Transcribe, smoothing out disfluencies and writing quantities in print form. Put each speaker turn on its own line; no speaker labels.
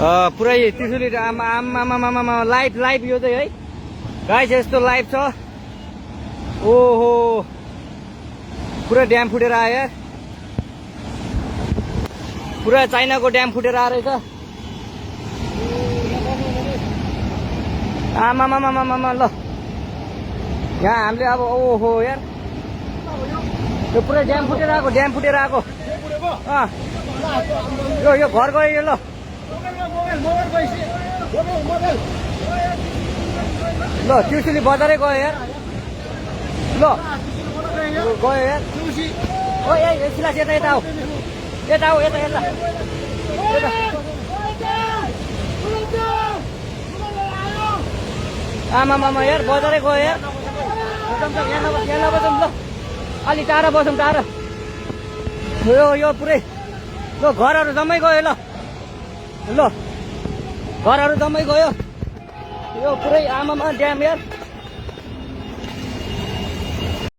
पुरै त्रिशुली आमा live live यो चाहिँ है गाइस यस्तो लाइभ छ। ओहो पुरा ड्याम फुटेर आयो यार, पुरा चाइनाको ड्याम फुटेर आएर रहेछ। आमामामामामा ल यहाँ हामीले अब ओहो यार यो पुरै ड्याम फुटेर आएको, ड्याम फुटेर आएको। यो घर गयो यो। ल ल त्रिशुली बजारै गयो यार। ल गयो यार। ओ सिलास यता यता आऊ, यता आऊ, यता यता आमामामा यार बजारै गयो यार। यहाँ नबसौँ ल, अलि टाढा बसौँ, टाढा। यो पुरै ल घरहरू जम्मै गयो। ल ल घरहरू जम्मै गयो। यो पुरै आमामा ड्याम यार।